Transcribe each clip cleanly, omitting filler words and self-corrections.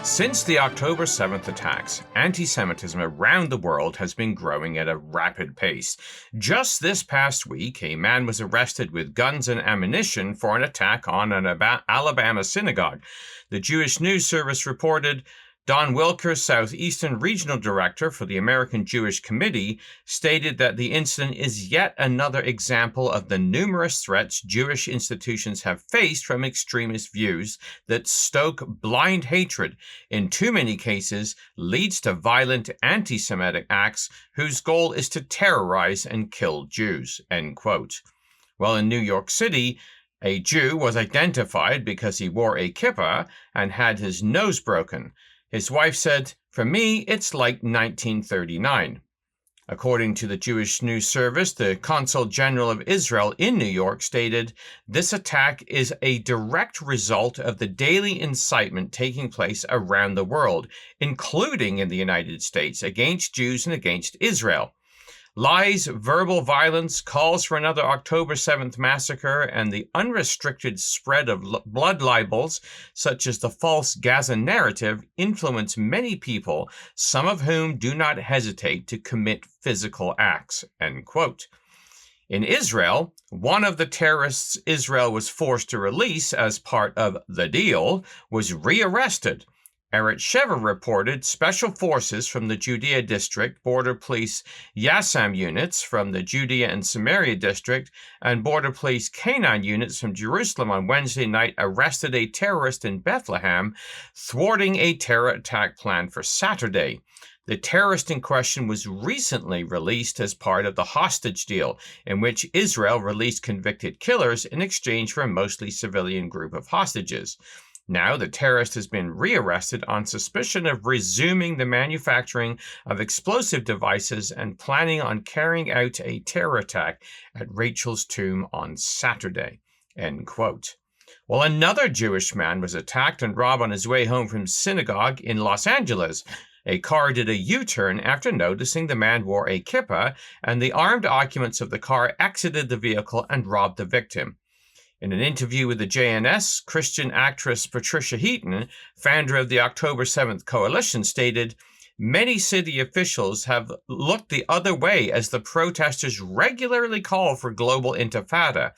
Since the October 7th attacks, anti-Semitism around the world has been growing at a rapid pace. Just this past week, a man was arrested with guns and ammunition for an attack on an Alabama synagogue. The Jewish News Service reported Don Wilker, Southeastern Regional Director for the American Jewish Committee, stated that the incident is yet another example of the numerous threats Jewish institutions have faced from extremist views that stoke blind hatred, in too many cases leads to violent anti-Semitic acts whose goal is to terrorize and kill Jews, end quote. Well, in New York City, a Jew was identified because he wore a kippah and had his nose broken. His wife said, "For me, it's like 1939. According to the Jewish News Service, the Consul General of Israel in New York stated, "This attack is a direct result of the daily incitement taking place around the world, including in the United States, against Jews and against Israel. Lies, verbal violence, calls for another October 7th massacre, and the unrestricted spread of blood libels, such as the false Gaza narrative, influence many people, some of whom do not hesitate to commit physical acts," end quote. In Israel, one of the terrorists Israel was forced to release as part of the deal was rearrested. Eretz Sheva reported special forces from the Judea District, Border Police Yassam units from the Judea and Samaria District, and Border Police Canine units from Jerusalem on Wednesday night arrested a terrorist in Bethlehem, thwarting a terror attack planned for Saturday. The terrorist in question was recently released as part of the hostage deal, in which Israel released convicted killers in exchange for a mostly civilian group of hostages. Now, the terrorist has been rearrested on suspicion of resuming the manufacturing of explosive devices and planning on carrying out a terror attack at Rachel's tomb on Saturday, end quote. Well, another Jewish man was attacked and robbed on his way home from synagogue in Los Angeles. A car did a U-turn after noticing the man wore a kippah, and the armed occupants of the car exited the vehicle and robbed the victim. In an interview with the JNS, Christian actress Patricia Heaton, founder of the October 7th Coalition, stated, "Many city officials have looked the other way as the protesters regularly call for global intifada.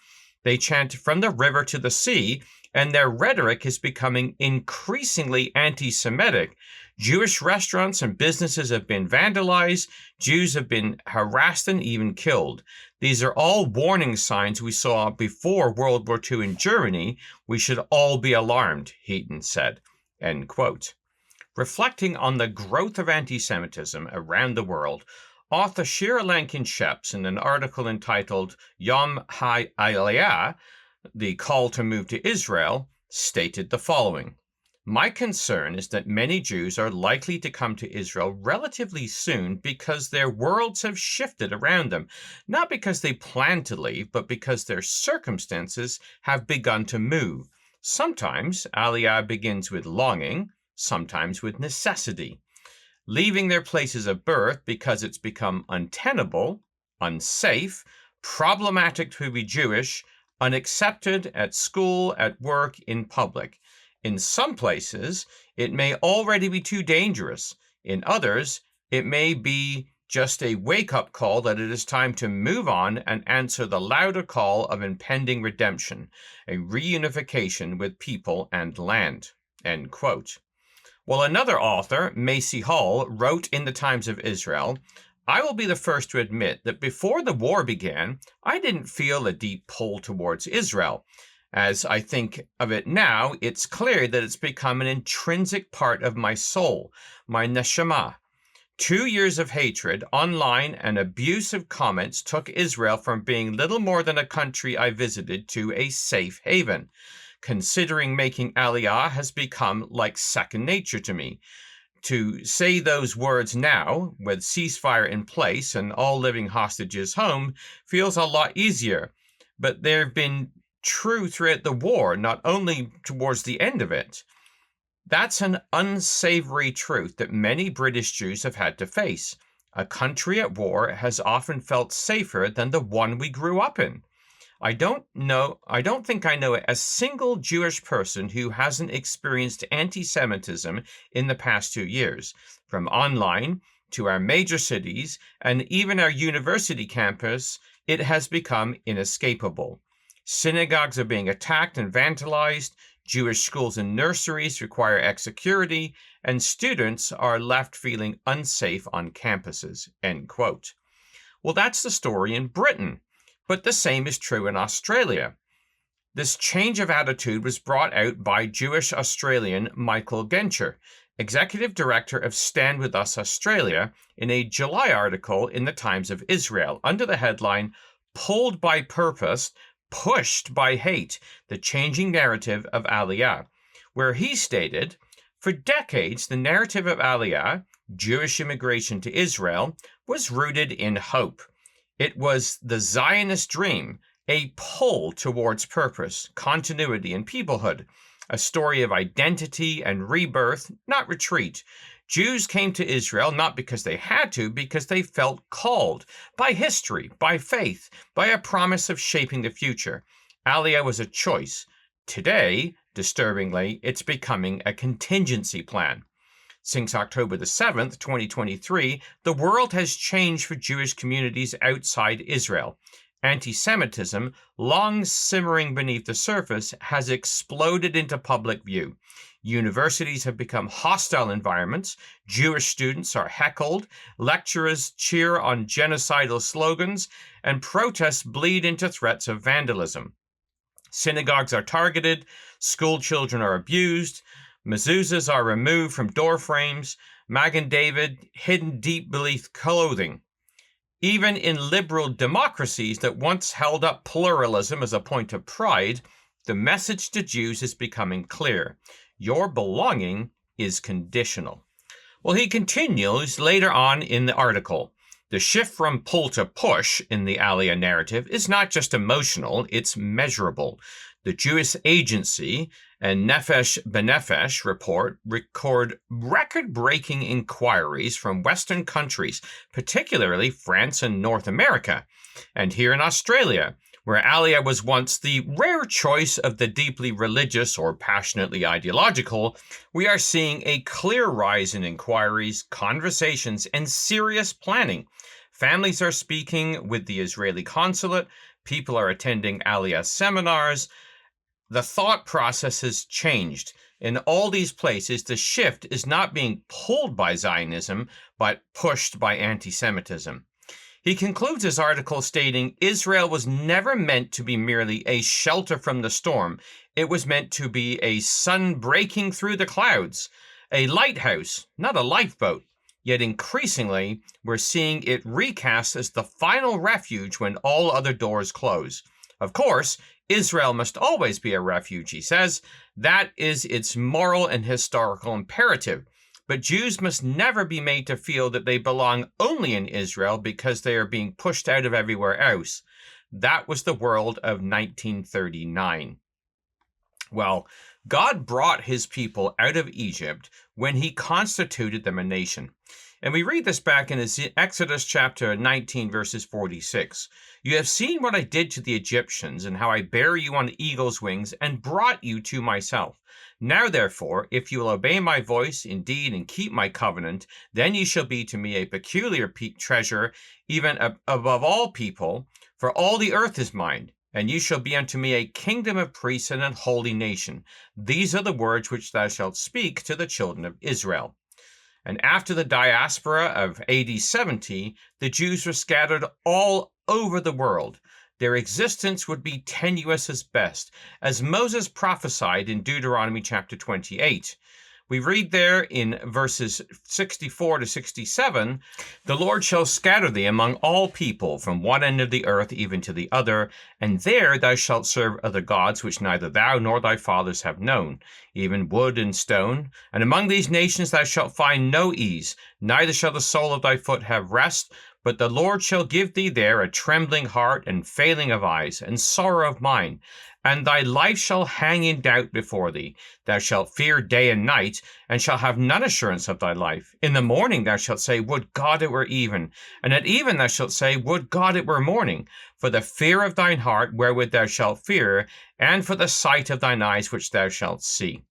They chant from the river to the sea, and their rhetoric is becoming increasingly anti-Semitic. Jewish restaurants and businesses have been vandalized. Jews have been harassed and even killed. These are all warning signs we saw before World War II in Germany. We should all be alarmed," Heaton said, end quote. Reflecting on the growth of anti-Semitism around the world, author Shira Lankin-Sheps, in an article entitled Yom HaAliyah, The Call to Move to Israel, stated the following. "My concern is that many Jews are likely to come to Israel relatively soon because their worlds have shifted around them, not because they plan to leave, but because their circumstances have begun to move. Sometimes Aliyah begins with longing, sometimes with necessity. Leaving their places of birth because it's become untenable, unsafe, problematic to be Jewish, unaccepted at school, at work, in public. In some places, it may already be too dangerous. In others, it may be just a wake-up call that it is time to move on and answer the louder call of impending redemption, a reunification with people and land," end quote. Well, another author, Macy Hall, wrote in the Times of Israel, "I will be the first to admit that before the war began, I didn't feel a deep pull towards Israel. As I think of it now, it's clear that it's become an intrinsic part of my soul, my neshama. 2 years of hatred, online, and abusive comments took Israel from being little more than a country I visited to a safe haven. Considering making Aliyah has become like second nature to me. To say those words now, with ceasefire in place and all living hostages home, feels a lot easier. But there have been true throughout the war, not only towards the end of it. That's an unsavory truth that many British Jews have had to face. A country at war has often felt safer than the one we grew up in. I don't think I know a single Jewish person who hasn't experienced anti-Semitism in the past 2 years, from online to our major cities and even our university campus. It has become inescapable. Synagogues are being attacked and vandalized. Jewish schools and nurseries require security, and students are left feeling unsafe on campuses. End quote. Well, that's the story in Britain, but the same is true in Australia. This change of attitude was brought out by Jewish Australian Michael Genscher, Executive Director of Stand With Us Australia, in a July article in the Times of Israel under the headline, Pulled by Purpose, Pushed by Hate, the Changing Narrative of Aliyah, where he stated, for decades, the narrative of Aliyah, Jewish immigration to Israel, was rooted in hope. It was the Zionist dream, a pull towards purpose, continuity, and peoplehood, a story of identity and rebirth, not retreat. Jews came to Israel not because they had to, because they felt called by history, by faith, by a promise of shaping the future. Aliyah was a choice. Today, disturbingly, it's becoming a contingency plan. Since October the 7th, 2023, the world has changed for Jewish communities outside Israel. Anti-Semitism, long simmering beneath the surface, has exploded into public view. Universities have become hostile environments. Jewish students are heckled. Lecturers cheer on genocidal slogans, and protests bleed into threats of vandalism. Synagogues are targeted. School children are abused. Mezuzahs are removed from door frames. Magen David hidden deep beneath clothing. Even in liberal democracies that once held up pluralism as a point of pride, the message to Jews is becoming clear. Your belonging is conditional. Well, he continues later on in the article. The shift from pull to push in the Aliyah narrative is not just emotional, it's measurable. The Jewish Agency and Nefesh B'Nefesh report record record-breaking inquiries from Western countries, particularly France and North America, and here in Australia, where Aliyah was once the rare choice of the deeply religious or passionately ideological, we are seeing a clear rise in inquiries, conversations, and serious planning. Families are speaking with the Israeli consulate. People are attending Aliyah seminars. The thought process has changed. In all these places, the shift is not being pulled by Zionism, but pushed by anti-Semitism. He concludes his article stating, Israel was never meant to be merely a shelter from the storm. It was meant to be a sun breaking through the clouds, a lighthouse, not a lifeboat. Yet increasingly, we're seeing it recast as the final refuge when all other doors close. Of course, Israel must always be a refuge, he says. That is its moral and historical imperative. But Jews must never be made to feel that they belong only in Israel because they are being pushed out of everywhere else. That was the world of 1939. Well, God brought his people out of Egypt when he constituted them a nation. And we read this back in Exodus chapter 19, verses 46. You have seen what I did to the Egyptians and how I bare you on eagle's wings and brought you to myself. Now, therefore, if you will obey my voice indeed and keep my covenant, then ye shall be to me a peculiar treasure, even above all people, for all the earth is mine. And you shall be unto me a kingdom of priests and an holy nation. These are the words which thou shalt speak to the children of Israel. And after the diaspora of AD 70, the Jews were scattered all over the world. Their existence would be tenuous as best, as Moses prophesied in Deuteronomy chapter 28. We read there in verses 64 to 67, the Lord shall scatter thee among all people from one end of the earth even to the other, and there thou shalt serve other gods which neither thou nor thy fathers have known, even wood and stone. And among these nations thou shalt find no ease, neither shall the sole of thy foot have rest, but the Lord shall give thee there a trembling heart and failing of eyes and sorrow of mind. and thy life shall hang in doubt before thee. Thou shalt fear day and night, and shalt have none assurance of thy life. In the morning thou shalt say, Would God it were even! And at even thou shalt say, Would God it were morning! For the fear of thine heart wherewith thou shalt fear, and for the sight of thine eyes which thou shalt see.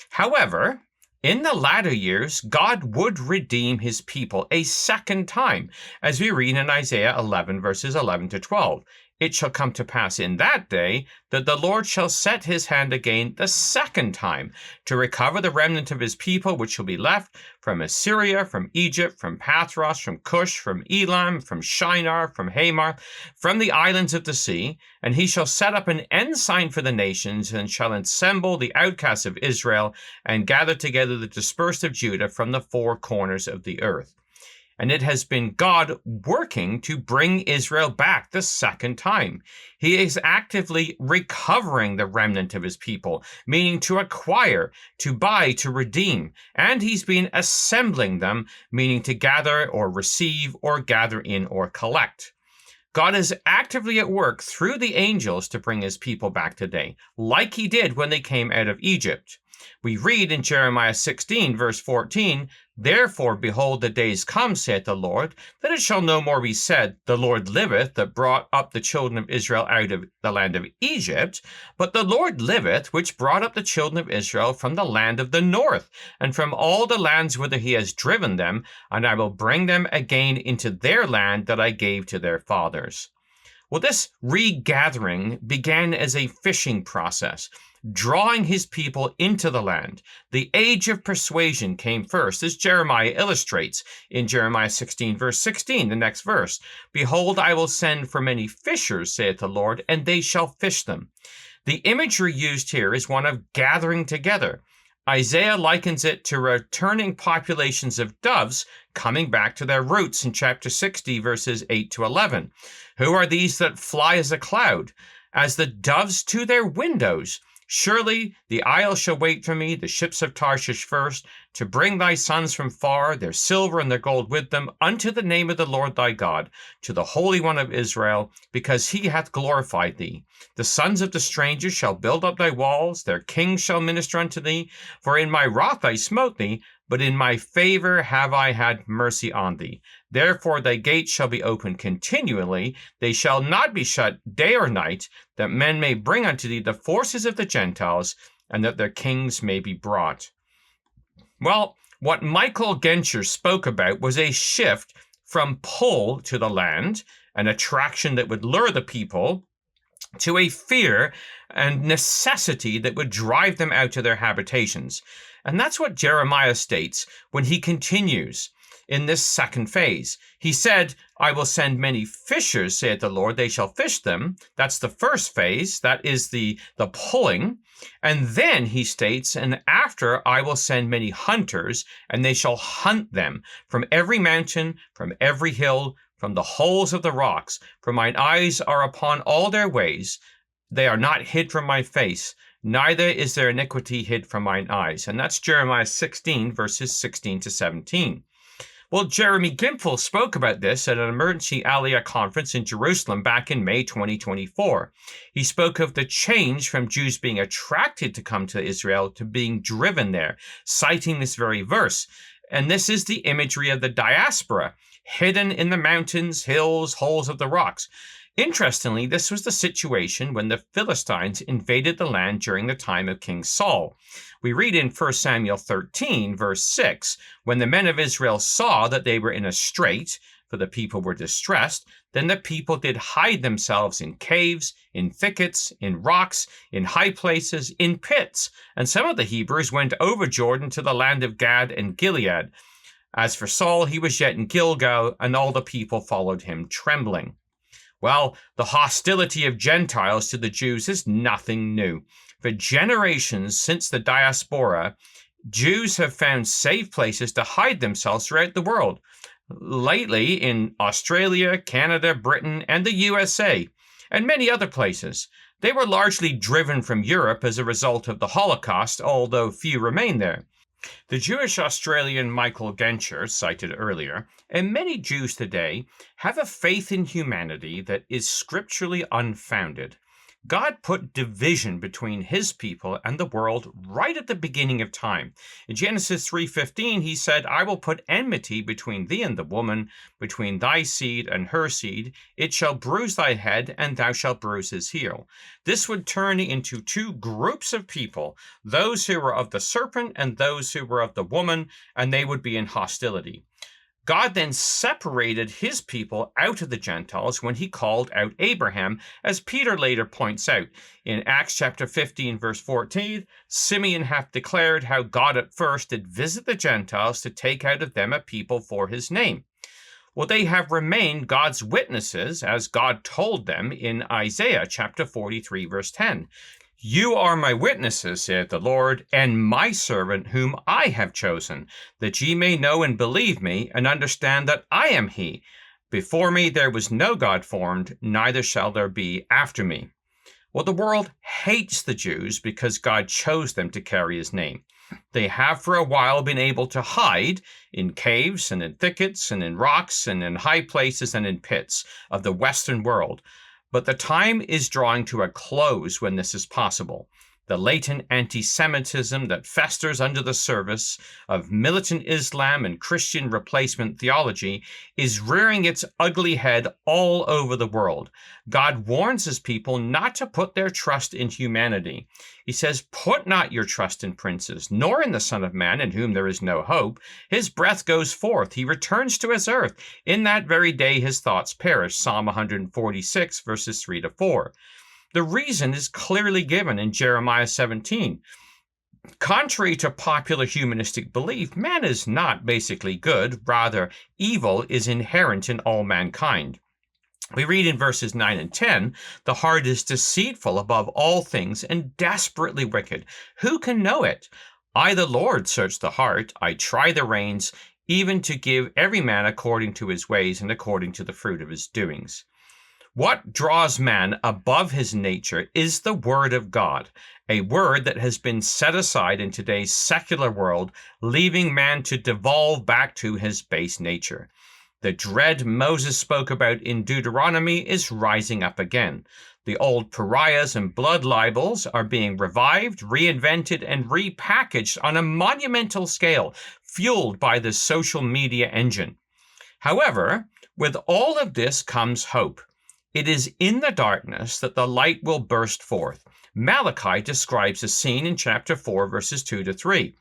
However, in the latter years, God would redeem his people a second time, as we read in Isaiah 11, verses 11 to 12. It shall come to pass in that day that the Lord shall set his hand again the second time to recover the remnant of his people which shall be left from Assyria, from Egypt, from Pathros, from Cush, from Elam, from Shinar, from Hamar, from the islands of the sea. And he shall set up an ensign for the nations, and shall assemble the outcasts of Israel, and gather together the dispersed of Judah from the four corners of the earth. And it has been God working to bring Israel back the second time. He is actively recovering the remnant of his people, meaning to acquire, to buy, to redeem. And he's been assembling them, meaning to gather or receive or gather in or collect. God is actively at work through the angels to bring his people back today, like he did when they came out of Egypt. We read in Jeremiah 16, verse 14, Therefore, behold, the days come, saith the Lord, that it shall no more be said, The Lord liveth, that brought up the children of Israel out of the land of Egypt, but the Lord liveth, which brought up the children of Israel from the land of the north, and from all the lands whither he has driven them, and I will bring them again into their land that I gave to their fathers. Well, this regathering began as a fishing process, drawing his people into the land. The age of persuasion came first, as Jeremiah illustrates in Jeremiah 16, verse 16, the next verse. Behold, I will send for many fishers, saith the Lord, and they shall fish them. The imagery used here is one of gathering together. Isaiah likens it to returning populations of doves coming back to their roots in chapter 60, verses 8 to 11. Who are these that fly as a cloud, as the doves to their windows? Surely the isle shall wait for me, the ships of Tarshish first, to bring thy sons from far, their silver and their gold with them, unto the name of the Lord thy God, to the Holy One of Israel, because he hath glorified thee. The sons of the strangers shall build up thy walls, their kings shall minister unto thee. For in my wrath I smote thee, but in my favor have I had mercy on thee. Therefore thy gates shall be open continually, they shall not be shut day or night, that men may bring unto thee the forces of the Gentiles, and that their kings may be brought. Well, what Michael Genscher spoke about was a shift from pull to the land, an attraction that would lure the people, to a fear and necessity that would drive them out to their habitations. And that's what Jeremiah states when he continues in this second phase. He said, I will send many fishers, saith the Lord, they shall fish them. That's the first phase. That is the pulling. And then he states, and after I will send many hunters, and they shall hunt them from every mountain, from every hill, from the holes of the rocks. For mine eyes are upon all their ways. They are not hid from my face, neither is their iniquity hid from mine eyes. And that's Jeremiah 16, verses 16 to 17. Well, Jeremy Gimple spoke about this at an emergency Aliyah conference in Jerusalem back in May 2024. He spoke of the change from Jews being attracted to come to Israel to being driven there, citing this very verse. And this is the imagery of the diaspora, hidden in the mountains, hills, holes of the rocks. Interestingly, this was the situation when the Philistines invaded the land during the time of King Saul. We read in 1 Samuel 13, verse 6, when the men of Israel saw that they were in a strait, for the people were distressed, then the people did hide themselves in caves, in thickets, in rocks, in high places, in pits. And some of the Hebrews went over Jordan to the land of Gad and Gilead. As for Saul, he was yet in Gilgal, and all the people followed him trembling. Well, the hostility of Gentiles to the Jews is nothing new. For generations since the Diaspora, Jews have found safe places to hide themselves throughout the world. Lately in Australia, Canada, Britain, and the USA, and many other places. They were largely driven from Europe as a result of the Holocaust, although few remain there. The Jewish Australian Michael Genscher, cited earlier, and many Jews today have a faith in humanity that is scripturally unfounded. God put division between his people and the world right at the beginning of time. In Genesis 3:15, he said, I will put enmity between thee and the woman, between thy seed and her seed. It shall bruise thy head, and thou shalt bruise his heel. This would turn into two groups of people, those who were of the serpent and those who were of the woman, and they would be in hostility. God then separated his people out of the Gentiles when he called out Abraham, as Peter later points out. In Acts chapter 15, verse 14, Simeon hath declared how God at first did visit the Gentiles to take out of them a people for his name. Well, they have remained God's witnesses, as God told them in Isaiah chapter 43, verse 10. You are my witnesses, saith the Lord, and my servant whom I have chosen, that ye may know and believe me, and understand that I am he. Before me there was no God formed, neither shall there be after me. Well, the world hates the Jews because God chose them to carry his name. They have for a while been able to hide in caves and in thickets and in rocks and in high places and in pits of the Western world. But the time is drawing to a close when this is possible. The latent anti-Semitism that festers under the surface of militant Islam and Christian replacement theology is rearing its ugly head all over the world. God warns his people not to put their trust in humanity. He says, put not your trust in princes, nor in the Son of Man, in whom there is no hope. His breath goes forth. He returns to his earth. In that very day his thoughts perish. Psalm 146, verses 3 to 4. The reason is clearly given in Jeremiah 17. Contrary to popular humanistic belief, man is not basically good. Rather, evil is inherent in all mankind. We read in verses 9 and 10, the heart is deceitful above all things and desperately wicked. Who can know it? I, the Lord, search the heart. I try the reins, even to give every man according to his ways and according to the fruit of his doings. What draws man above his nature is the Word of God, a word that has been set aside in today's secular world, leaving man to devolve back to his base nature. The dread Moses spoke about in Deuteronomy is rising up again. The old pariahs and blood libels are being revived, reinvented, and repackaged on a monumental scale, fueled by the social media engine. However, with all of this comes hope. It is in the darkness that the light will burst forth. Malachi describes a scene in chapter 4, verses 2 to 3.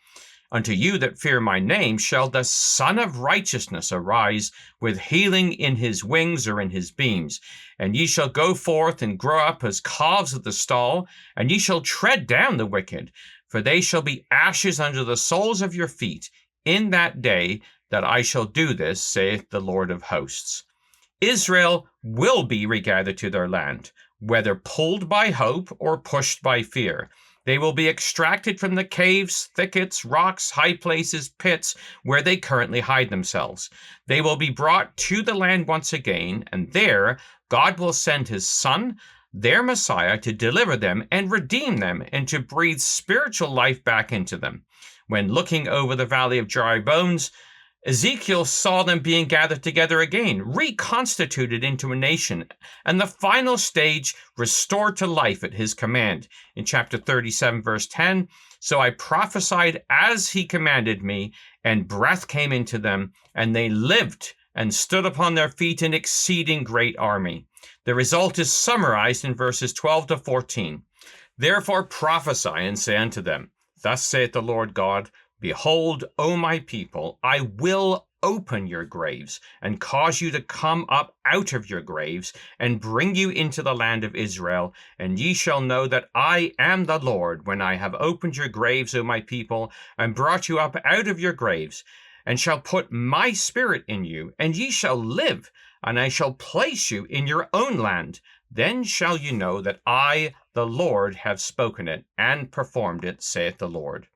Unto you that fear my name shall the Son of Righteousness arise with healing in his wings or in his beams. And ye shall go forth and grow up as calves of the stall, and ye shall tread down the wicked, for they shall be ashes under the soles of your feet in that day that I shall do this, saith the Lord of hosts. Israel will be regathered to their land, whether pulled by hope or pushed by fear. They will be extracted from the caves, thickets, rocks, high places, pits where they currently hide themselves. They will be brought to the land once again, and there God will send his Son, their Messiah, to deliver them and redeem them and to breathe spiritual life back into them. When looking over the valley of dry bones, Ezekiel saw them being gathered together again, reconstituted into a nation, and the final stage restored to life at his command. In chapter 37, verse 10, so I prophesied as he commanded me, and breath came into them, and they lived and stood upon their feet an exceeding great army. The result is summarized in verses 12 to 14. Therefore prophesy and say unto them, Thus saith the Lord God, Behold, O my people, I will open your graves and cause you to come up out of your graves and bring you into the land of Israel. And ye shall know that I am the Lord when I have opened your graves, O my people, and brought you up out of your graves, and shall put my spirit in you, and ye shall live, and I shall place you in your own land. Then shall you know that I, the Lord, have spoken it and performed it, saith the Lord.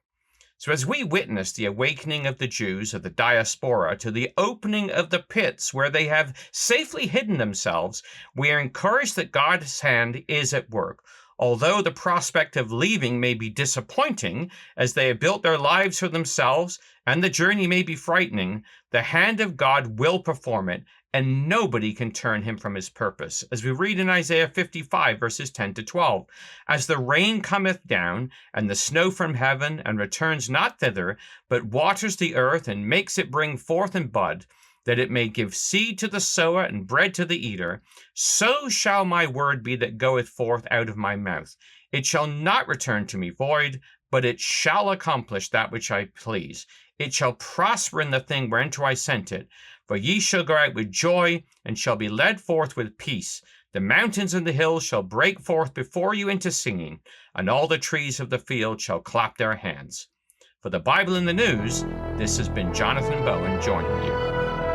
So as we witness the awakening of the Jews of the Diaspora to the opening of the pits where they have safely hidden themselves, we are encouraged that God's hand is at work. Although the prospect of leaving may be disappointing, as they have built their lives for themselves, and the journey may be frightening, the hand of God will perform it, and nobody can turn him from his purpose. As we read in Isaiah 55, verses 10 to 12, as the rain cometh down, and the snow from heaven, and returns not thither, but waters the earth, and makes it bring forth and bud, that it may give seed to the sower and bread to the eater, so shall my word be that goeth forth out of my mouth. It shall not return to me void, but it shall accomplish that which I please. It shall prosper in the thing whereunto I sent it. For ye shall go out with joy, and shall be led forth with peace. The mountains and the hills shall break forth before you into singing, and all the trees of the field shall clap their hands. For the Bible in the News, this has been Jonathan Bowen joining you.